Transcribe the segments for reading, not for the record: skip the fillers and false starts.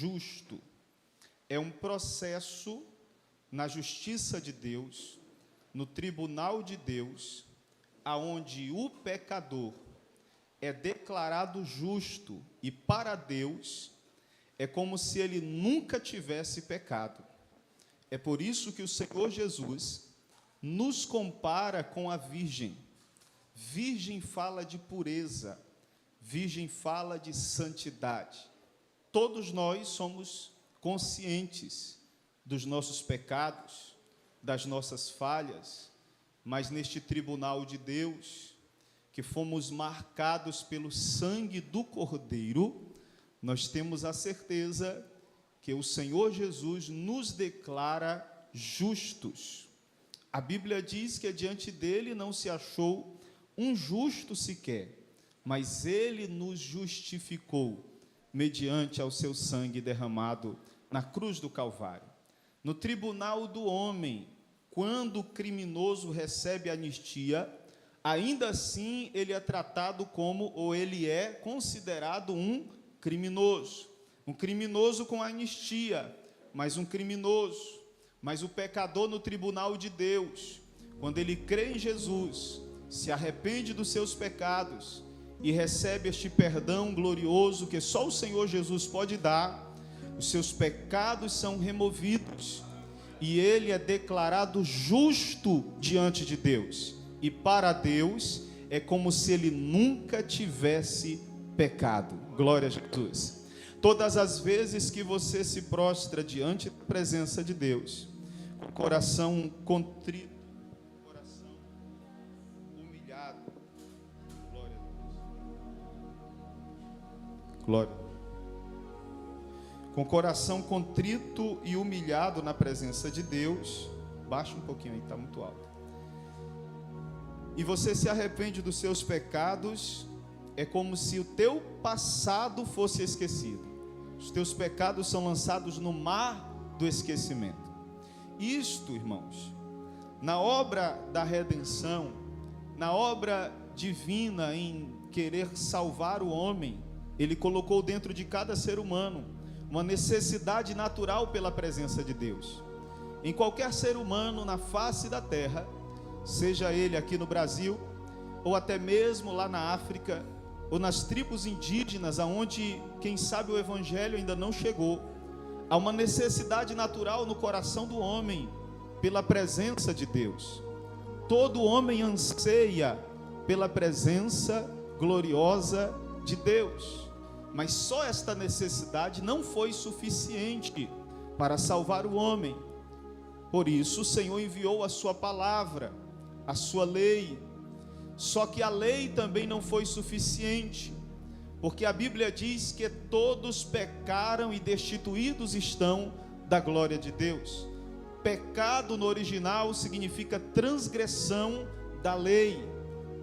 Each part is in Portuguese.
justo é um processo na justiça de Deus, no tribunal de Deus, aonde o pecador é declarado justo e para Deus é como se ele nunca tivesse pecado. É por isso que o Senhor Jesus nos compara com a virgem. Virgem fala de pureza, virgem fala de santidade. Todos nós somos conscientes dos nossos pecados, das nossas falhas, mas neste tribunal de Deus, que fomos marcados pelo sangue do Cordeiro, nós temos a certeza que o Senhor Jesus nos declara justos. A Bíblia diz que diante dele não se achou um justo sequer, mas ele nos justificou mediante ao seu sangue derramado na cruz do Calvário. No tribunal do homem, quando o criminoso recebe anistia, ainda assim ele é tratado como, ou ele é considerado um criminoso com anistia, mas um criminoso. Mas o pecador no tribunal de Deus, quando ele crê em Jesus, se arrepende dos seus pecados e recebe este perdão glorioso que só o Senhor Jesus pode dar, os seus pecados são removidos e ele é declarado justo diante de Deus. E para Deus é como se ele nunca tivesse pecado. Glória a Jesus. Todas as vezes que você se prostra diante da presença de Deus, com o coração contrito, coração humilhado, glória a Deus. Glória. Com o coração contrito e humilhado na presença de Deus, baixa um pouquinho aí, está muito alto. E você se arrepende dos seus pecados, é como se o teu passado fosse esquecido. Os teus pecados são lançados no mar do esquecimento. Isto, irmãos, na obra da redenção, na obra divina em querer salvar o homem, ele colocou dentro de cada ser humano uma necessidade natural pela presença de Deus. Em qualquer ser humano na face da terra, seja ele aqui no Brasil, ou até mesmo lá na África, ou nas tribos indígenas, aonde, quem sabe, o Evangelho ainda não chegou, há uma necessidade natural no coração do homem, pela presença de Deus. Todo homem anseia pela presença gloriosa de Deus, mas só esta necessidade não foi suficiente para salvar o homem. Por isso o Senhor enviou a sua palavra, a sua lei. Só que a lei também não foi suficiente, porque a Bíblia diz que todos pecaram e destituídos estão da glória de Deus. Pecado no original significa transgressão da lei.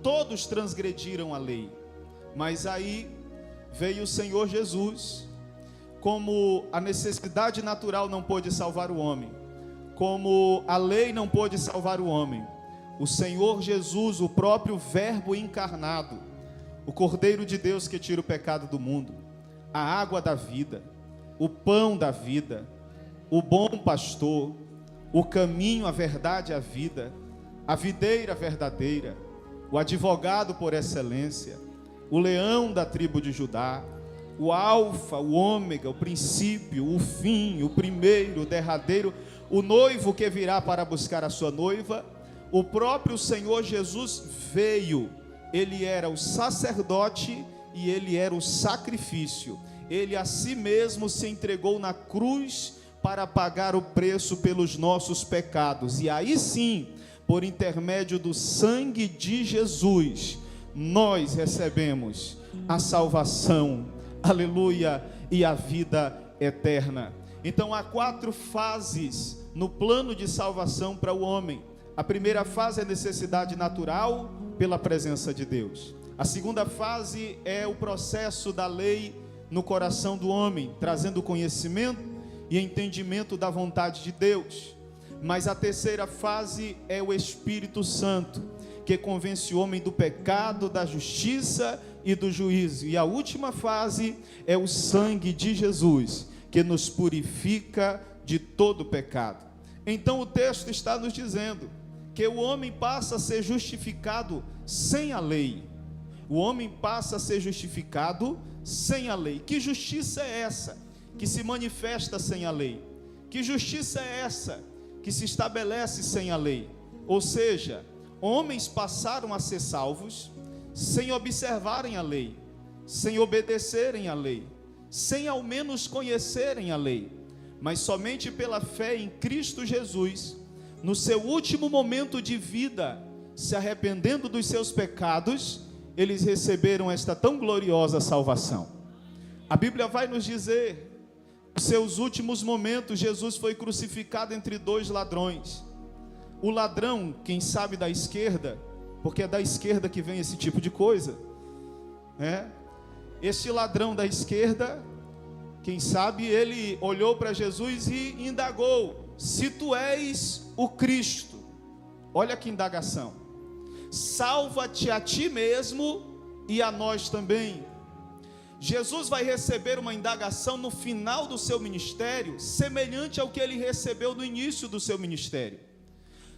Todos transgrediram a lei. Mas aí veio o Senhor Jesus, como a necessidade natural não pôde salvar o homem, como a lei não pôde salvar o homem, o Senhor Jesus, o próprio Verbo encarnado, o Cordeiro de Deus que tira o pecado do mundo, a água da vida, o pão da vida, o bom pastor, o caminho, a verdade e a vida, a videira verdadeira, o advogado por excelência, o leão da tribo de Judá, o alfa, o ômega, o princípio, o fim, o primeiro, o derradeiro, o noivo que virá para buscar a sua noiva. O próprio Senhor Jesus veio, ele era o sacerdote e ele era o sacrifício. Ele a si mesmo se entregou na cruz para pagar o preço pelos nossos pecados. E aí sim, por intermédio do sangue de Jesus, nós recebemos a salvação, aleluia, e a vida eterna. Então há 4 fases no plano de salvação para o homem. A primeira fase é a necessidade natural pela presença de Deus. A segunda fase é o processo da lei no coração do homem, trazendo conhecimento e entendimento da vontade de Deus. Mas a terceira fase é o Espírito Santo, que convence o homem do pecado, da justiça e do juízo. E a última fase é o sangue de Jesus, que nos purifica de todo pecado. Então o texto está nos dizendo que o homem passa a ser justificado sem a lei. O homem passa a ser justificado sem a lei. Que justiça é essa que se manifesta sem a lei? Que justiça é essa que se estabelece sem a lei? Ou seja, homens passaram a ser salvos sem observarem a lei, sem obedecerem a lei, sem ao menos conhecerem a lei, mas somente pela fé em Cristo Jesus, no seu último momento de vida, se arrependendo dos seus pecados, eles receberam esta tão gloriosa salvação. A Bíblia vai nos dizer, nos seus últimos momentos, Jesus foi crucificado entre dois ladrões. O ladrão, quem sabe da esquerda, porque é da esquerda que vem esse tipo de coisa, esse ladrão da esquerda, quem sabe ele olhou para Jesus e indagou: se tu és o Cristo, olha que indagação, salva-te a ti mesmo e a nós também. Jesus vai receber uma indagação no final do seu ministério, semelhante ao que ele recebeu no início do seu ministério.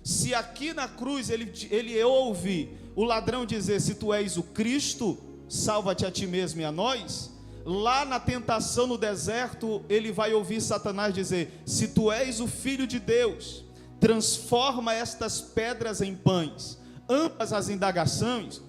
Se aqui na cruz ele ouve o ladrão dizer: se tu és o Cristo, salva-te a ti mesmo e a nós, lá na tentação no deserto, ele vai ouvir Satanás dizer: se tu és o Filho de Deus, transforma estas pedras em pães. Ambas as indagações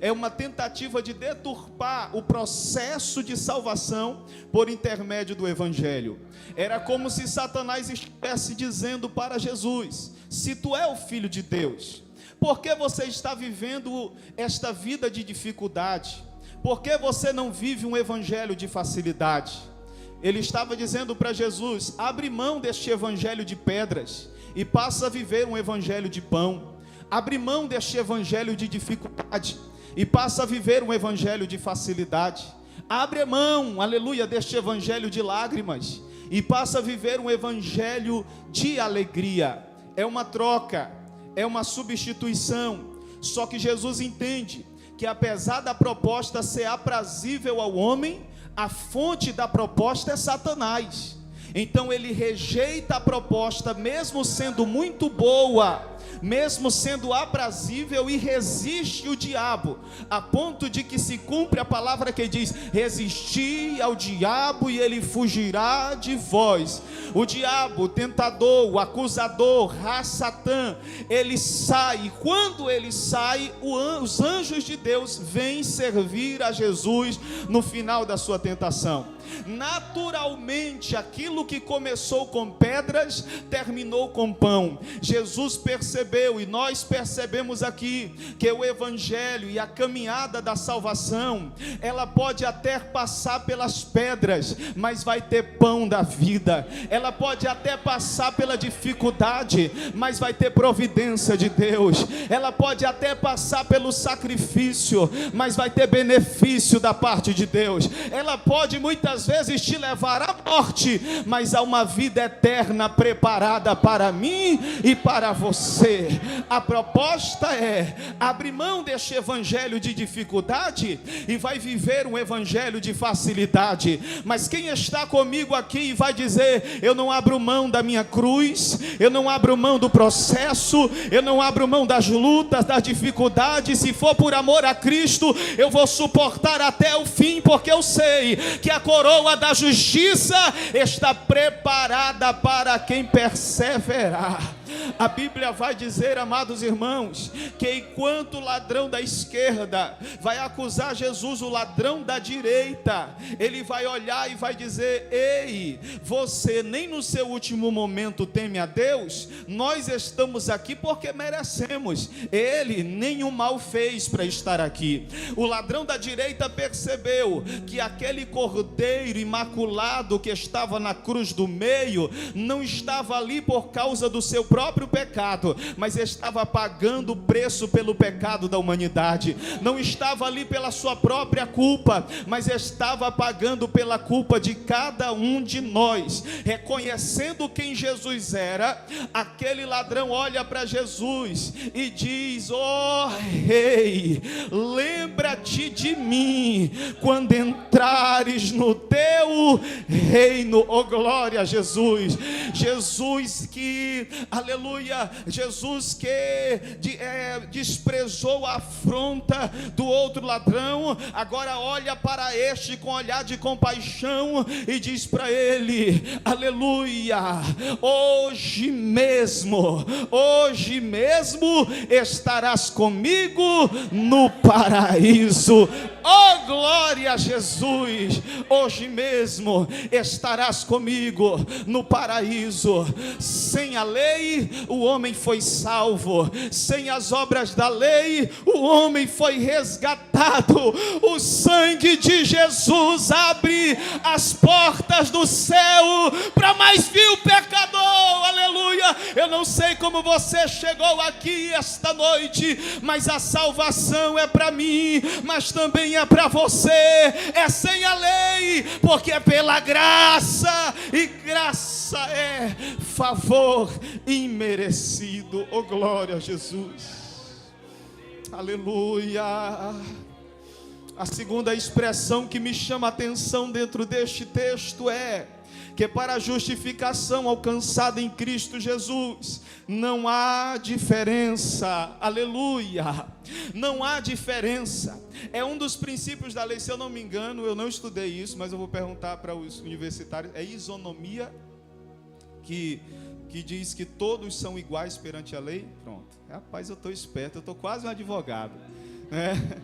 é uma tentativa de deturpar o processo de salvação por intermédio do Evangelho. Era como se Satanás estivesse dizendo para Jesus: se tu é o Filho de Deus, por que você está vivendo esta vida de dificuldade? Por que você não vive um evangelho de facilidade? Ele estava dizendo para Jesus: abre mão deste evangelho de pedras e passa a viver um evangelho de pão. Abre mão deste evangelho de dificuldade e passa a viver um evangelho de facilidade. Abre mão, aleluia, deste evangelho de lágrimas e passa a viver um evangelho de alegria. É uma troca, é uma substituição. Só que Jesus entende que apesar da proposta ser aprazível ao homem, a fonte da proposta é Satanás. Então ele rejeita a proposta, mesmo sendo muito boa, mesmo sendo aprazível, e resiste o diabo, a ponto de que se cumpre a palavra que diz: resisti ao diabo e ele fugirá de vós. O diabo, o tentador, o acusador, Satã, ele sai, e quando ele sai, os anjos de Deus vêm servir a Jesus no final da sua tentação. Naturalmente, aquilo que começou com pedras, terminou com pão. Jesus percebeu, e nós percebemos aqui, que o evangelho e a caminhada da salvação, ela pode até passar pelas pedras, mas vai ter pão da vida. Ela pode até passar pela dificuldade, mas vai ter providência de Deus. Ela pode até passar pelo sacrifício, mas vai ter benefício da parte de Deus. Ela pode muitas vezes te levar à morte, mas há uma vida eterna preparada para mim e para você. A proposta é: abre mão deste evangelho de dificuldade e vai viver um evangelho de facilidade. Mas quem está comigo aqui e vai dizer: eu não abro mão da minha cruz, eu não abro mão do processo, eu não abro mão das lutas, das dificuldades, se for por amor a Cristo, eu vou suportar até o fim, porque eu sei que a coroa da justiça está preparada para quem perseverar. A Bíblia vai dizer, amados irmãos, que enquanto o ladrão da esquerda vai acusar Jesus, o ladrão da direita, ele vai olhar e vai dizer: ei, você nem no seu último momento teme a Deus? Nós estamos aqui porque merecemos. Ele nenhum mal fez para estar aqui. O ladrão da direita percebeu que aquele cordeiro imaculado que estava na cruz do meio não estava ali por causa do seu próprio pecado, mas estava pagando o preço pelo pecado da humanidade. Não estava ali pela sua própria culpa, mas estava pagando pela culpa de cada um de nós. Reconhecendo quem Jesus era, aquele ladrão olha para Jesus e diz: ó rei, lembra-te de mim quando entrares no teu reino. Oh, glória a Jesus. Jesus que, aleluia, Jesus que desprezou a afronta do outro ladrão, agora olha para este com olhar de compaixão e diz para ele, aleluia, hoje mesmo estarás comigo no paraíso. Oh, glória a Jesus, hoje mesmo estarás comigo no paraíso. Sem a lei, o homem foi salvo. Sem as obras da lei, o homem foi resgatado. O sangue de Jesus abre as portas do céu para mais vil pecador. Aleluia. Eu não sei como você chegou aqui esta noite, mas a salvação é para mim, mas também é para você. É sem a lei, porque é pela graça, e graça é favor imerecido. Oh, glória a Jesus. Aleluia. A segunda expressão que me chama a atenção dentro deste texto é que para a justificação alcançada em Cristo Jesus, não há diferença. Aleluia. Não há diferença. É um dos princípios da lei, se eu não me engano, eu não estudei isso, mas eu vou perguntar para os universitários, é isonomia, que diz que todos são iguais perante a lei? Pronto. Rapaz, eu estou esperto, eu estou quase um advogado, né?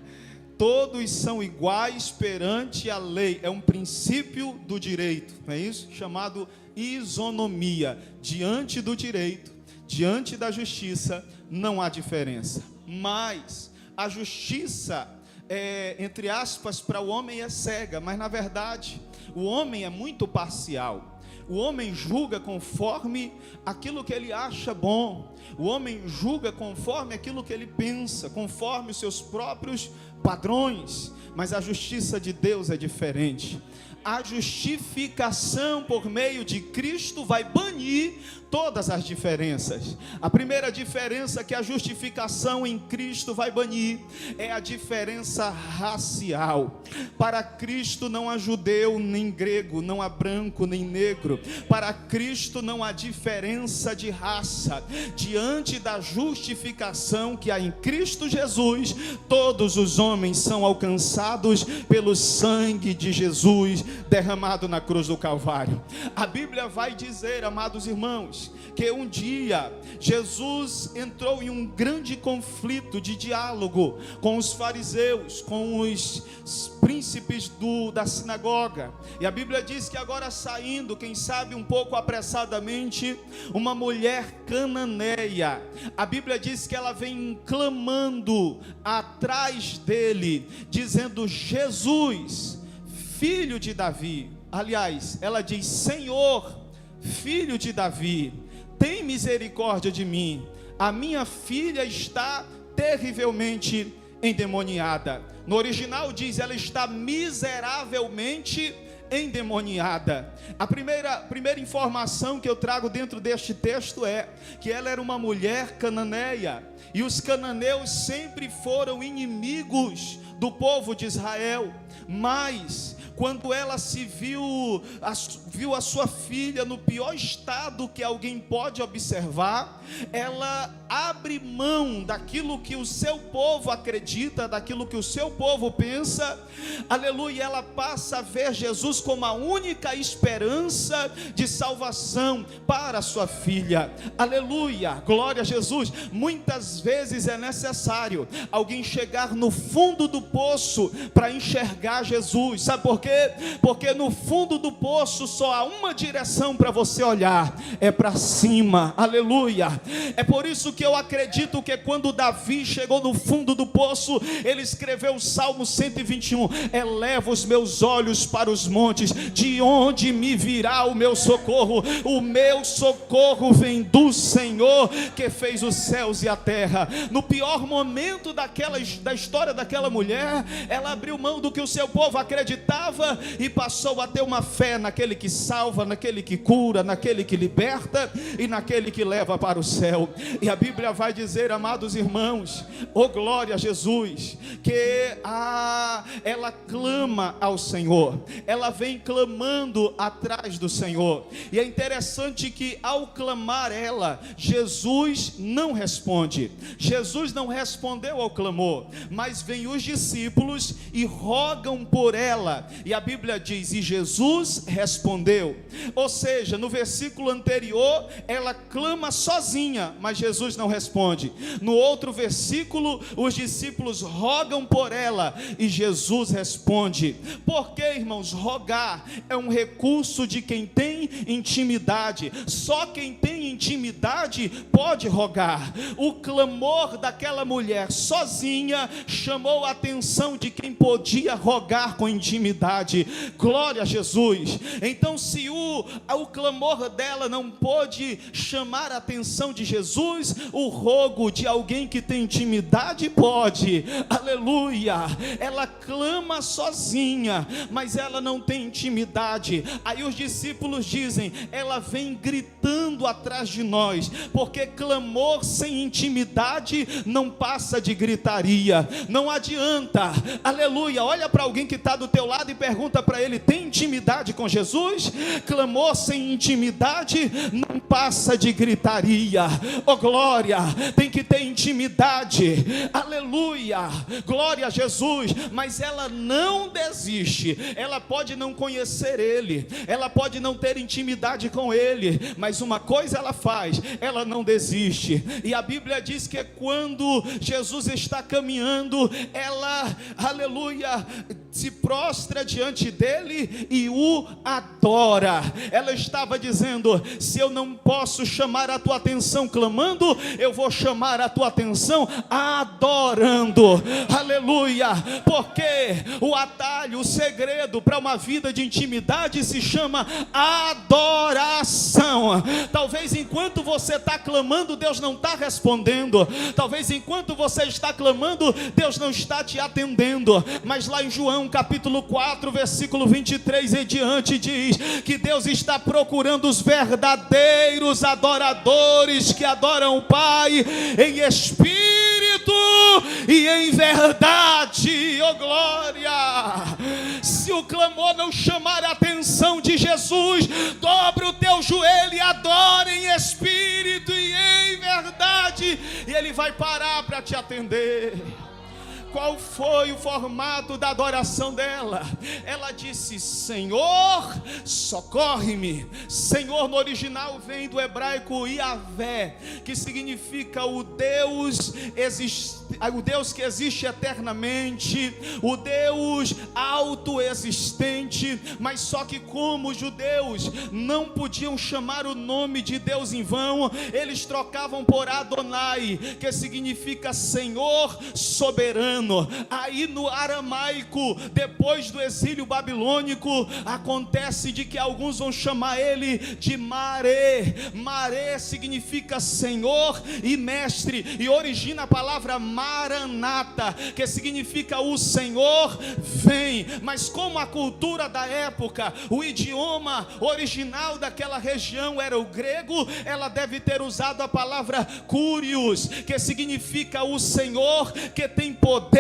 Todos são iguais perante a lei. É um princípio do direito, não é isso? Chamado isonomia. Diante do direito, diante da justiça, não há diferença. Mas a justiça, entre aspas, para o homem é cega. Mas na verdade, o homem é muito parcial. O homem julga conforme aquilo que ele acha bom. O homem julga conforme aquilo que ele pensa, conforme os seus próprios padrões. Mas a justiça de Deus é diferente. A justificação por meio de Cristo vai banir todas as diferenças. A primeira diferença que a justificação em Cristo vai banir é a diferença racial. Para Cristo não há judeu nem grego, não há branco nem negro. Para Cristo não há diferença de raça. Diante da justificação que há em Cristo Jesus, todos os homens são alcançados pelo sangue de Jesus derramado na cruz do Calvário. A Bíblia vai dizer, amados irmãos, que um dia Jesus entrou em um grande conflito de diálogo com os fariseus, com os príncipes da sinagoga. E a Bíblia diz que agora saindo, quem sabe um pouco apressadamente, uma mulher cananeia, a Bíblia diz que ela vem clamando atrás dele, dizendo: Jesus, filho de Davi. Aliás, ela diz: Senhor, filho de Davi, tem misericórdia de mim. A minha filha está terrivelmente endemoniada. No original diz: ela está miseravelmente endemoniada. A primeira informação que eu trago dentro deste texto é que ela era uma mulher cananeia. E os cananeus sempre foram inimigos do povo de Israel. Mas quando ela se viu a sua filha no pior estado que alguém pode observar, ela abre mão daquilo que o seu povo acredita, daquilo que o seu povo pensa, aleluia, ela passa a ver Jesus como a única esperança de salvação para a sua filha, aleluia, glória a Jesus. Muitas vezes é necessário alguém chegar no fundo do poço para enxergar Jesus. Sabe por quê? Porque no fundo do poço só há uma direção para você olhar, é para cima, aleluia. É por isso que eu acredito que quando Davi chegou no fundo do poço, ele escreveu o Salmo 121, eleva os meus olhos para os montes, de onde me virá o meu socorro vem do Senhor, que fez os céus e a terra. No pior momento da história daquela mulher, mulher, ela abriu mão do que o seu povo acreditava e passou a ter uma fé naquele que salva, naquele que cura, naquele que liberta e naquele que leva para o céu. E a Bíblia vai dizer, amados irmãos, oh glória a Jesus, que ela clama ao Senhor, ela vem clamando atrás do Senhor. E é interessante que ao clamar ela, Jesus não responde. Jesus não respondeu ao clamor, mas vem os discípulos e rogam por ela. E a Bíblia diz, e Jesus respondeu. Ou seja, no versículo anterior, ela clama sozinha, mas Jesus não responde. No outro versículo, os discípulos rogam por ela e Jesus responde. Porque, irmãos, rogar é um recurso de quem tem intimidade. Só quem tem intimidade pode rogar. O clamor daquela mulher sozinha chamou a atenção de quem podia rogar com intimidade. Glória a Jesus. Então, se o clamor dela não pôde chamar a atenção de Jesus, o rogo de alguém que tem intimidade pode. Aleluia. Ela clama sozinha, mas ela não tem intimidade. Aí os discípulos dizem, ela vem gritando atrás de nós, porque clamor sem intimidade não passa de gritaria. Não adianta. Aleluia. Olha para alguém que está do teu lado e pergunta para ele, tem intimidade com Jesus? Clamor sem intimidade não passa de gritaria. Oh glória, tem que ter intimidade. Aleluia, glória a Jesus. Mas ela não desiste. Ela pode não conhecer ele, ela pode não ter intimidade com ele, mas uma coisa ela faz, ela não desiste. E a Bíblia diz que quando Jesus está caminhando, ela, aleluia, se prostra diante dele e o adora. Ela estava dizendo, se eu não posso chamar a tua atenção clamando, eu vou chamar a tua atenção adorando. Aleluia. Porque o atalho, o segredo para uma vida de intimidade se chama adoração. Talvez enquanto você está clamando, Deus não está respondendo. Talvez enquanto você está clamando, Deus não está te atendendo. Mas lá em João capítulo 4, versículo 23 e diante, diz que Deus está procurando os verdadeiros adoradores que adoram o Pai em espírito e em verdade. Oh glória! Se o clamor não chamar a atenção de Jesus, dobre o teu joelho e adore em espírito e em verdade, e Ele vai parar para te atender. Qual foi o formato da adoração dela? Ela disse, Senhor, socorre-me. Senhor no original vem do hebraico Yahvé, que significa o Deus que existe eternamente, o Deus autoexistente. Mas só que como os judeus não podiam chamar o nome de Deus em vão, eles trocavam por Adonai, que significa Senhor soberano. Aí no aramaico, depois do exílio babilônico, acontece de que alguns vão chamar ele de Maré. Maré significa Senhor e Mestre, e origina a palavra Maranata, que significa o Senhor vem. Mas como a cultura da época, o idioma original daquela região era o grego, ela deve ter usado a palavra Kyrios, que significa o Senhor que tem poder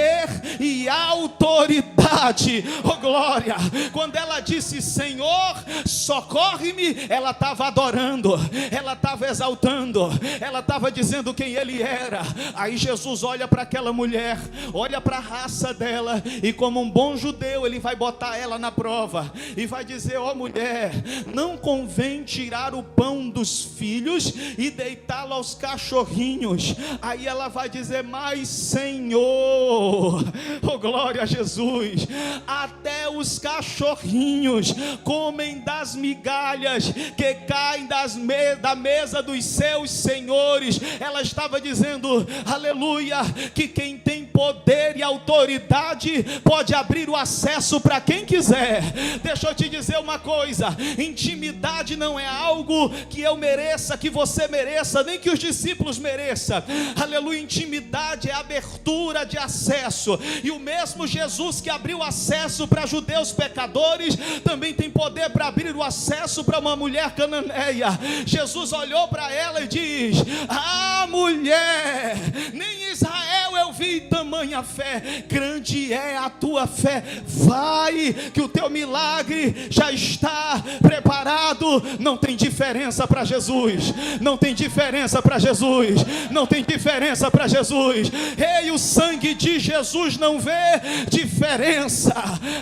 e autoridade. Oh glória! Quando ela disse Senhor, socorre-me, ela estava adorando, ela estava exaltando, ela estava dizendo quem Ele era. Aí Jesus olha para aquela mulher, olha para a raça dela, e como um bom judeu, Ele vai botar ela na prova e vai dizer, ó mulher, não convém tirar o pão dos filhos e deitá-lo aos cachorrinhos. Aí ela vai dizer, mas Senhor, oh glória a Jesus, até os cachorrinhos comem das migalhas que caem da mesa dos seus senhores. Ela estava dizendo, aleluia, que quem tem poder e autoridade, pode abrir o acesso para quem quiser. Deixa eu te dizer uma coisa: intimidade não é algo que eu mereça, que você mereça, nem que os discípulos mereçam. Aleluia, intimidade é abertura de acesso, e o mesmo Jesus que abriu acesso para judeus pecadores, também tem poder para abrir o acesso para uma mulher cananeia. Jesus olhou para ela e diz: ah, mulher, nem em Israel eu vi tamanha fé, grande é a tua fé, vai, que o teu milagre já está preparado. Não tem diferença para Jesus, não tem diferença para Jesus, não tem diferença para Jesus. Ei, o sangue de Jesus não vê diferença.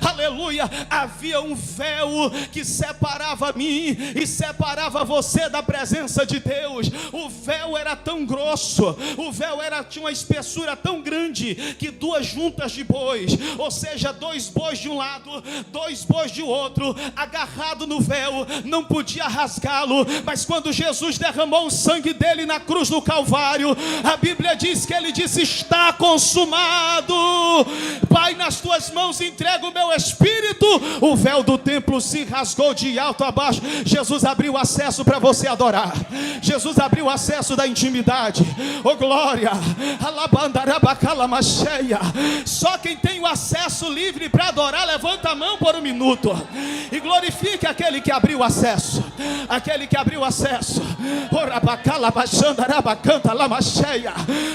Aleluia. Havia um véu que separava mim e separava você da presença de Deus. O véu era tão grosso, o véu tinha uma espessura tão grande, que 2 juntas de bois, ou seja, 2 bois de um lado, 2 bois de outro, agarrado no véu, não podia rasgá-lo. Mas quando Jesus derramou o sangue dele na cruz do Calvário, a Bíblia diz que ele disse: está consumado. Pai, nas tuas mãos entrego o meu espírito. O véu do templo se rasgou de alto a baixo. Jesus abriu acesso para você adorar. Jesus abriu acesso da intimidade. Oh glória. Só quem tem o acesso livre para adorar, levanta a mão por um minuto e glorifique aquele que abriu o acesso. Aquele que abriu o acesso.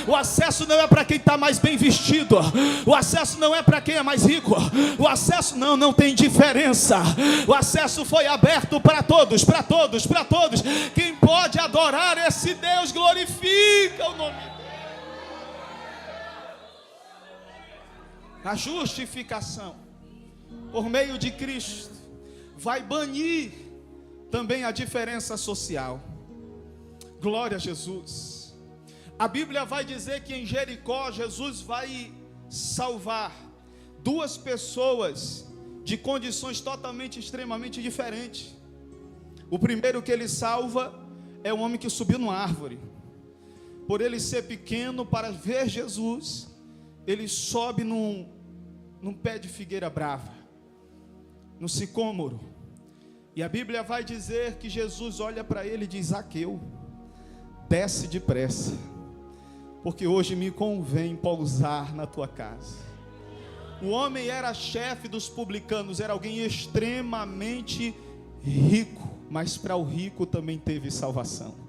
O acesso não é para quem está mais bem vestido. O acesso não é para quem é mais rico. O acesso não tem diferença. O acesso foi aberto para todos, para todos, para todos. Quem pode adorar esse Deus, glorifica o nome dele. A justificação por meio de Cristo vai banir também a diferença social. Glória a Jesus. A Bíblia vai dizer que em Jericó Jesus vai salvar 2 pessoas de condições totalmente, extremamente diferentes. O primeiro que ele salva é um homem que subiu numa árvore. Por ele ser pequeno, para ver Jesus, ele sobe num pé de figueira brava, no sicômoro. E a Bíblia vai dizer que Jesus olha para ele e diz: Zaqueu, desce depressa, porque hoje me convém pousar na tua casa. O homem era chefe dos publicanos, era alguém extremamente rico, mas para o rico também teve salvação.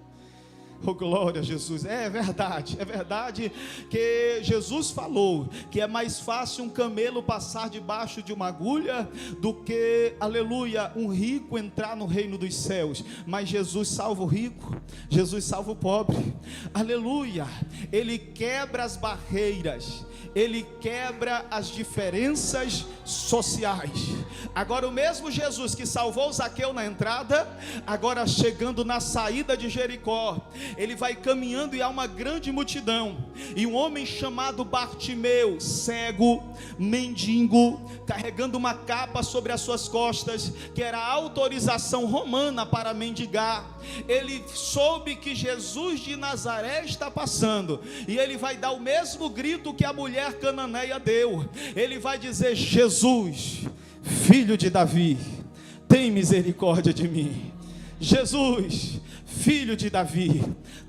Oh glória a Jesus. É verdade que Jesus falou que é mais fácil um camelo passar debaixo de uma agulha do que, aleluia, um rico entrar no reino dos céus. Mas Jesus salva o rico, Jesus salva o pobre, aleluia. Ele quebra as barreiras, ele quebra as diferenças sociais. Agora o mesmo Jesus que salvou Zaqueu na entrada, agora chegando na saída de Jericó, ele vai caminhando e há uma grande multidão, e um homem chamado Bartimeu, cego, mendigo, carregando uma capa sobre as suas costas, que era a autorização romana para mendigar. Ele soube que Jesus de Nazaré está passando, e ele vai dar o mesmo grito que a mulher cananeia deu. Ele vai dizer: Jesus, filho de Davi, tem misericórdia de mim. Jesus, filho de Davi,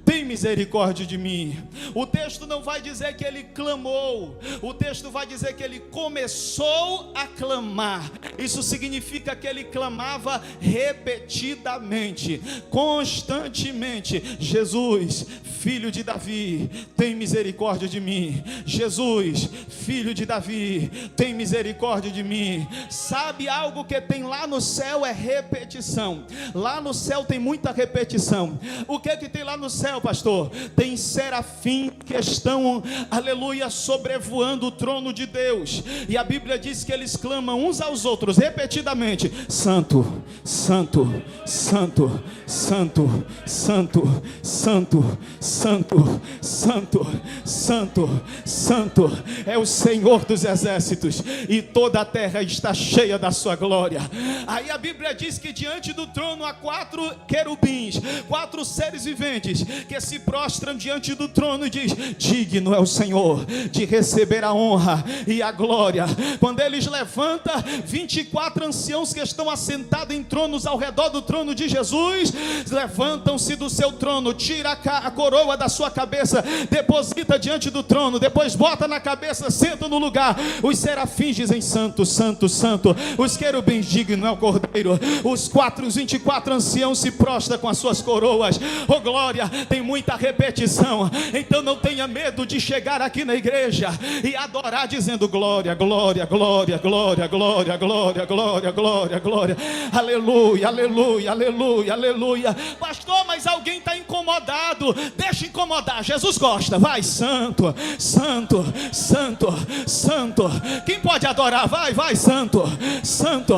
tem misericórdia de mim. O texto não vai dizer que ele clamou, o texto vai dizer que ele começou a clamar. Isso significa que ele clamava repetidamente, constantemente: Jesus, filho de Davi, tem misericórdia de mim. Jesus, filho de Davi, tem misericórdia de mim. Sabe algo que tem lá no céu? É repetição. Lá no céu tem muita repetição. O que tem lá no céu, pastor? Tem serafim que estão, aleluia, sobrevoando o trono de Deus, e a Bíblia diz que eles clamam uns aos outros repetidamente: Santo, Santo, Santo, Santo, Santo, Santo, Santo, Santo, Santo, Santo é o Senhor dos exércitos, e toda a terra está cheia da sua glória. Aí a Bíblia diz que diante do trono há 4 querubins, 4 seres viventes que se prostram diante do trono e diz: digno é o Senhor de receber a honra e a glória. Quando eles levantam, 24 anciãos que estão assentados em tronos ao redor do trono de Jesus, levantam-se do seu trono, tira a coroa da sua cabeça, deposita diante do trono, depois bota na cabeça, senta no lugar. Os serafins dizem: santo, santo, santo. Os querubins, digno é o Cordeiro. Os 24 anciãos se prostram com as suas coroas. Oh glória, tem muita repetição, então não tenha medo de chegar aqui na igreja e adorar dizendo glória, glória, glória, glória, glória, glória, glória, glória, glória, aleluia, aleluia, aleluia, aleluia. Pastor, mas alguém está incomodado. Deixa incomodar, Jesus gosta. Vai, santo, santo, santo, santo. Quem pode adorar? Vai, santo, santo.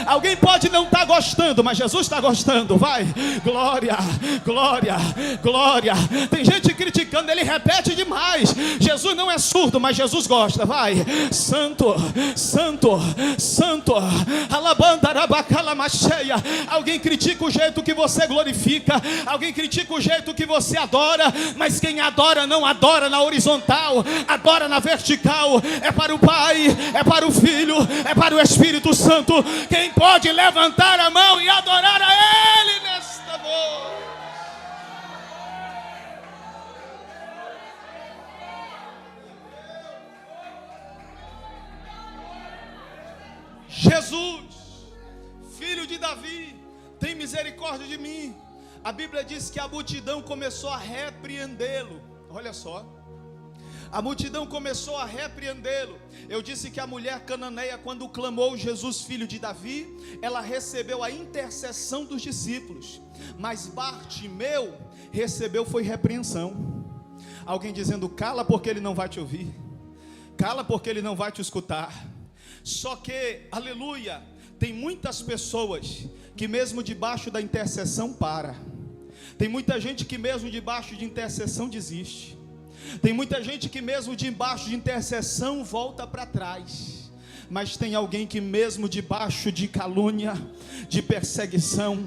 Alguém pode não estar gostando, mas Jesus está gostando. Vai, glória, glória, glória. Tem gente criticando, ele repete demais. Jesus não é surdo, mas Jesus gosta. Vai, santo, santo, santo. Alabanda, arabacala, macheia. Alguém critica o jeito que você glorifica, alguém critica o jeito que você adora, mas quem adora não adora na horizontal, adora na vertical. É para o Pai, é para o Filho, é para o Espírito Santo. Quem pode levantar a mão e adorar a Ele nesta noite? Jesus, filho de Davi, tem misericórdia de mim. A Bíblia diz que a multidão começou a repreendê-lo. Olha só, a multidão começou a repreendê-lo. Eu disse que a mulher cananeia, quando clamou Jesus, filho de Davi, ela recebeu a intercessão dos discípulos. Mas Bartimeu recebeu foi repreensão. Alguém dizendo: cala porque ele não vai te ouvir, cala porque ele não vai te escutar. Só que, aleluia, tem muitas pessoas que mesmo debaixo da intercessão para. Tem muita gente que mesmo debaixo de intercessão desiste. Tem muita gente que mesmo debaixo de intercessão volta para trás. Mas tem alguém que mesmo debaixo de calúnia, de perseguição,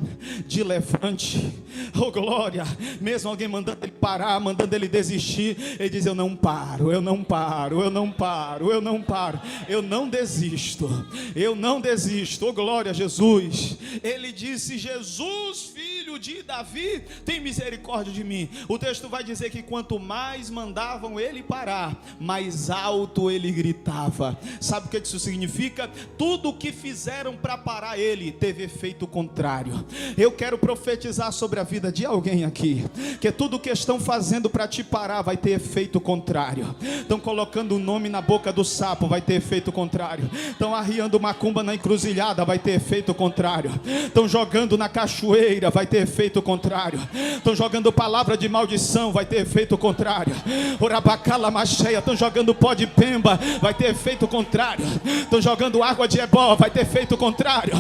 de levante, oh glória, mesmo alguém mandando ele parar, mandando ele desistir, ele diz: eu não paro, eu não paro, eu não paro, eu não paro, eu não desisto, eu não desisto, oh glória a Jesus. Ele disse: Jesus, filho de Davi, tem misericórdia de mim. O texto vai dizer que quanto mais mandavam ele parar, mais alto ele gritava. Sabe o que isso significa? Tudo o que fizeram para parar ele teve efeito contrário. Eu quero profetizar sobre a vida de alguém aqui, que tudo que estão fazendo para te parar vai ter efeito contrário. Estão colocando o nome na boca do sapo, vai ter efeito contrário. Estão arriando macumba na encruzilhada, vai ter efeito contrário. Estão jogando na cachoeira, vai ter efeito contrário. Estão jogando palavra de maldição, vai ter efeito contrário. Orabacala macheia, estão jogando pó de pemba, vai ter efeito contrário. Estão jogando água de ebó, vai ter efeito contrário.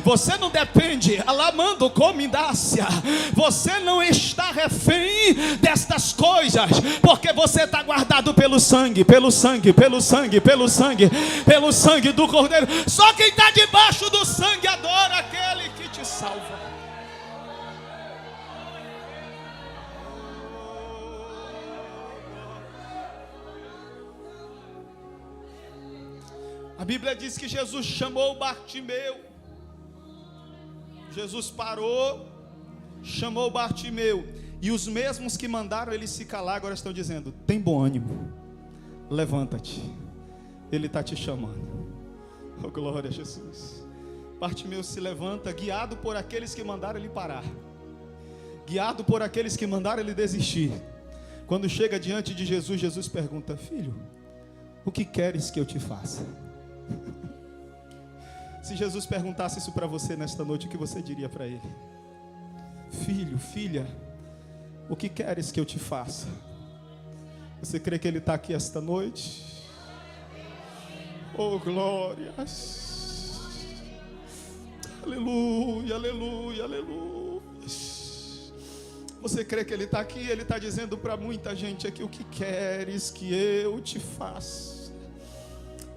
Você não depende, alamando comindácia, você não está refém destas coisas, porque você está guardado pelo sangue, pelo sangue, pelo sangue, pelo sangue, pelo sangue do Cordeiro. Só quem está debaixo do sangue adora aquele que te salva. A Bíblia diz que Jesus chamou Bartimeu. Jesus parou, chamou Bartimeu. E os mesmos que mandaram ele se calar agora estão dizendo: tem bom ânimo, levanta-te, ele está te chamando. Oh glória a Jesus. Bartimeu se levanta, guiado por aqueles que mandaram ele parar, guiado por aqueles que mandaram ele desistir. Quando chega diante de Jesus, Jesus pergunta: filho, o que queres que eu te faça? Se Jesus perguntasse isso para você nesta noite, o que você diria para ele? Filho, filha, o que queres que eu te faça? Você crê que ele está aqui esta noite? Oh glória, aleluia, aleluia, aleluia. Você crê que ele está aqui? Ele está dizendo para muita gente aqui: o que queres que eu te faça?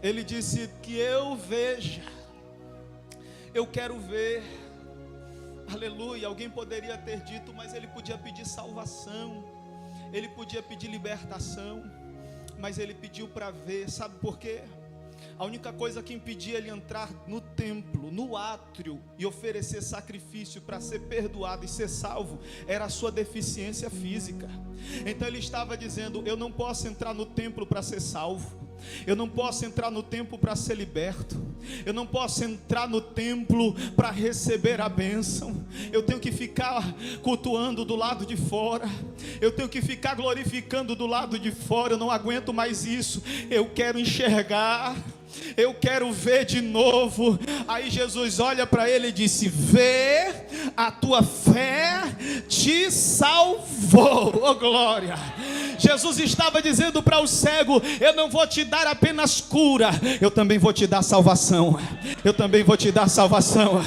Ele disse: que eu veja. Eu quero ver. Aleluia. Alguém poderia ter dito, mas ele podia pedir salvação. Ele podia pedir libertação, mas ele pediu para ver. Sabe por quê? A única coisa que impedia ele entrar no templo, no átrio, e oferecer sacrifício para ser perdoado e ser salvo, era a sua deficiência física. Então ele estava dizendo: eu não posso entrar no templo para ser salvo, eu não posso entrar no templo para ser liberto, eu não posso entrar no templo para receber a bênção. Eu tenho que ficar cultuando do lado de fora, eu tenho que ficar glorificando do lado de fora. Eu não aguento mais isso, eu quero enxergar, eu quero ver de novo. Aí Jesus olha para ele e disse: vê, a tua fé te salvou. Oh glória! Jesus estava dizendo para o cego: eu não vou te dar apenas cura, eu também vou te dar salvação. Eu também vou te dar salvação.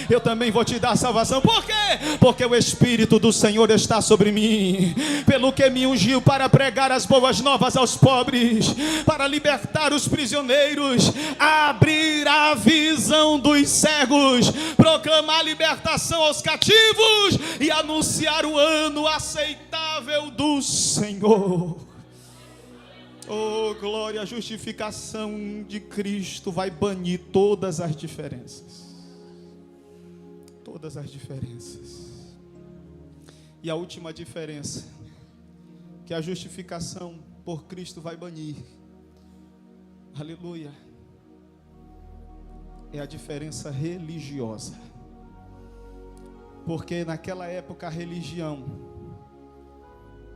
Eu também vou te dar salvação. Por quê? Porque o Espírito do Senhor está sobre mim, pelo que me ungiu para pregar as boas novas aos pobres, para libertar os prisioneiros, abrir a visão dos cegos, proclamar a libertação aos cativos e anunciar o ano aceitável do Senhor. Oh glória! A justificação de Cristo vai banir todas as diferenças. Todas as diferenças. E a última diferença que a justificação por Cristo vai banir, aleluia, é a diferença religiosa. Porque naquela época a religião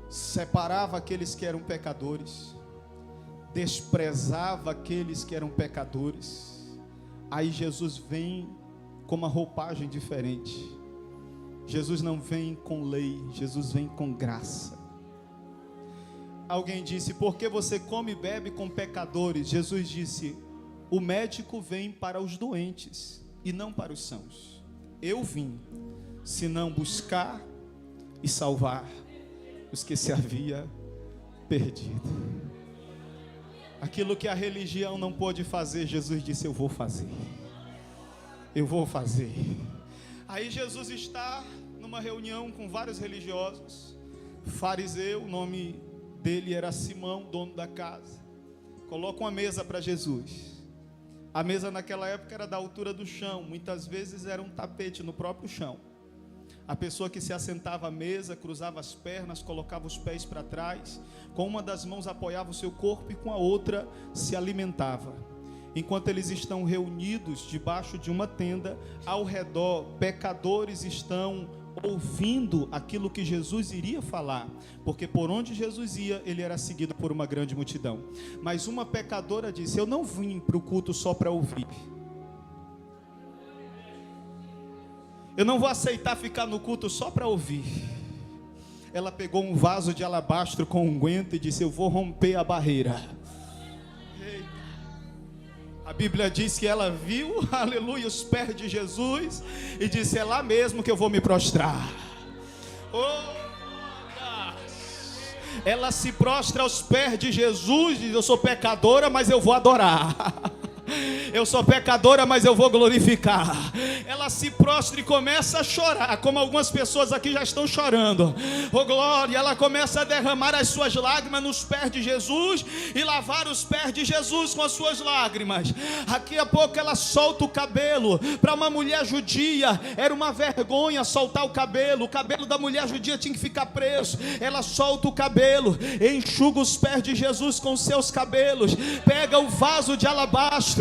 separava aqueles que eram pecadores, desprezava aqueles que eram pecadores. Aí Jesus vem com uma roupagem diferente. Jesus não vem com lei, Jesus vem com graça. Alguém disse: por que você come e bebe com pecadores? Jesus disse: o médico vem para os doentes e não para os sãos. Eu vim, senão buscar e salvar os que se havia perdido. Aquilo que a religião não pôde fazer, Jesus disse: eu vou fazer. Eu vou fazer. Aí Jesus está numa reunião com vários religiosos. Fariseu, o nome dele era Simão, dono da casa. Coloca uma mesa para Jesus. A mesa naquela época era da altura do chão. Muitas vezes era um tapete no próprio chão. A pessoa que se assentava à mesa, cruzava as pernas, colocava os pés para trás, com uma das mãos apoiava o seu corpo e com a outra se alimentava. Enquanto eles estão reunidos debaixo de uma tenda, ao redor pecadores estão ouvindo aquilo que Jesus iria falar, porque por onde Jesus ia, ele era seguido por uma grande multidão. Mas uma pecadora disse: eu não vim para o culto só para ouvir. Eu não vou aceitar ficar no culto só para ouvir. Ela pegou um vaso de alabastro com unguento e disse: eu vou romper a barreira. Eita. A Bíblia diz que ela viu, aleluia, os pés de Jesus e disse: é lá mesmo que eu vou me prostrar. Oh, ela se prostra aos pés de Jesus e diz: eu sou pecadora, mas eu vou adorar. Eu sou pecadora, mas eu vou glorificar. Ela se prostra e começa a chorar, como algumas pessoas aqui já estão chorando. Oh glória! Ela começa a derramar as suas lágrimas nos pés de Jesus e lavar os pés de Jesus com as suas lágrimas. Daqui a pouco ela solta o cabelo. Para uma mulher judia era uma vergonha soltar o cabelo da mulher judia tinha que ficar preso. Ela solta o cabelo, enxuga os pés de Jesus com seus cabelos, pega o vaso de alabastro,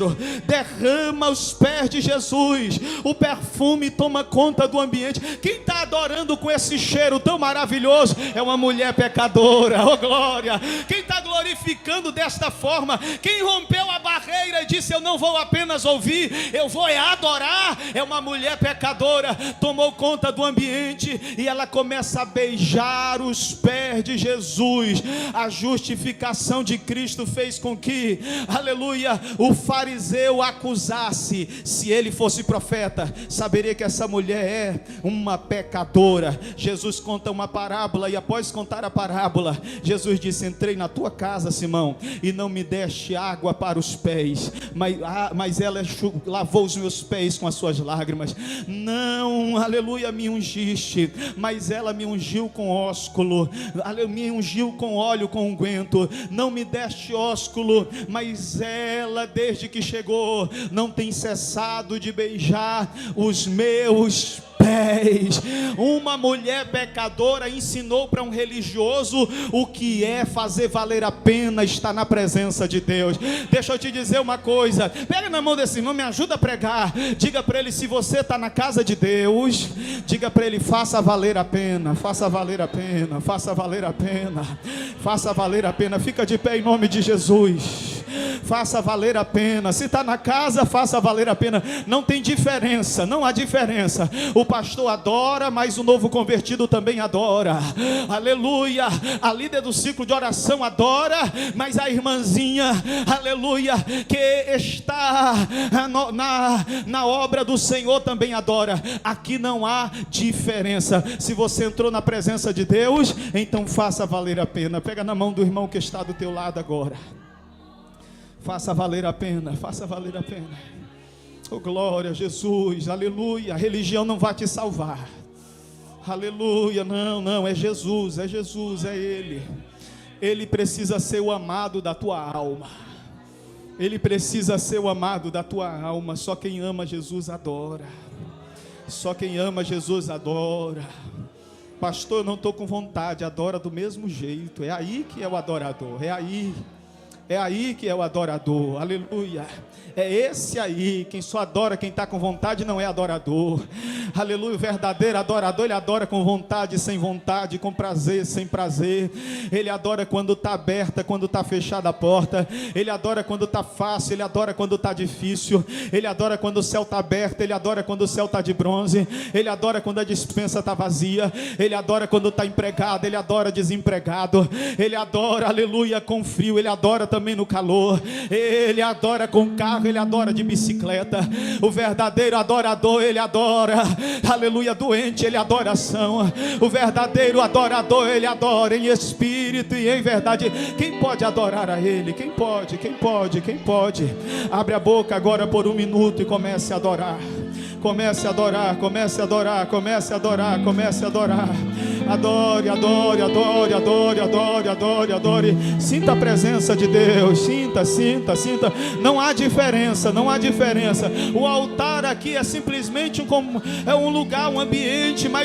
derrama os pés de Jesus. O perfume toma conta do ambiente. Quem está adorando com esse cheiro tão maravilhoso é uma mulher pecadora. Oh glória! Quem está glorificando desta forma, quem rompeu a barreira e disse: eu não vou apenas ouvir, eu vou adorar, é uma mulher pecadora. Tomou conta do ambiente e ela começa a beijar os pés de Jesus. A justificação de Cristo fez com que, aleluia, o fariseu eu acusasse, se ele fosse profeta, saberia que essa mulher é uma pecadora. Jesus conta uma parábola, e após contar a parábola, Jesus disse: entrei na tua casa, Simão, e não me deste água para os pés, mas ela lavou os meus pés com as suas lágrimas. Não, aleluia, me ungiste, mas ela me ungiu com ósculo, me ungiu com óleo, com unguento. Não me deste ósculo, mas ela, desde que chegou, não tem cessado de beijar os meus pés. Uma mulher pecadora ensinou para um religioso o que é fazer valer a pena estar na presença de Deus. Deixa eu te dizer uma coisa, pega na mão desse irmão, me ajuda a pregar. Diga para ele: se você está na casa de Deus, diga para ele: faça valer a pena, faça valer a pena, faça valer a pena, faça valer a pena. Fica de pé em nome de Jesus. Faça valer a pena. Se está na casa, faça valer a pena. Não tem diferença, não há diferença. O pastor adora, mas o novo convertido também adora. Aleluia. A líder do ciclo de oração adora, mas a irmãzinha, aleluia, que está na obra do Senhor também adora. Aqui não há diferença. Se você entrou na presença de Deus, então faça valer a pena. Pega na mão do irmão que está do teu lado agora. Faça valer a pena, faça valer a pena. Oh, glória a Jesus, aleluia. A religião não vai te salvar. Aleluia, não, é Jesus, é Ele. Ele precisa ser o amado da tua alma. Ele precisa ser o amado da tua alma. Só quem ama Jesus adora. Só quem ama Jesus adora. Pastor, eu não estou com vontade. Adora do mesmo jeito. É aí que é o adorador, é aí que é o adorador, aleluia. É esse aí, quem só adora, quem está com vontade não é adorador. Aleluia, o verdadeiro adorador, ele adora com vontade, sem vontade, com prazer, sem prazer. Ele adora quando está aberta, quando está fechada a porta. Ele adora quando está fácil, ele adora quando está difícil. Ele adora quando o céu está aberto, ele adora quando o céu está de bronze. Ele adora quando a despensa está vazia. Ele adora quando está empregado, ele adora desempregado. Ele adora, aleluia, com frio, ele adora também no calor. Ele adora com carro, ele adora de bicicleta. O verdadeiro adorador, ele adora, aleluia, doente, ele adora ação. O verdadeiro adorador, ele adora em espírito e em verdade. Quem pode adorar a ele? Quem pode? Abre a boca agora por 1 minuto e comece a adorar. Comece a adorar, comece a adorar, comece a adorar, comece a adorar. Adore, adore, adore, adore, adore, adore, adore. Sinta a presença de Deus, sinta. Não há diferença, não há diferença. O altar aqui é simplesmente um lugar, um ambiente mais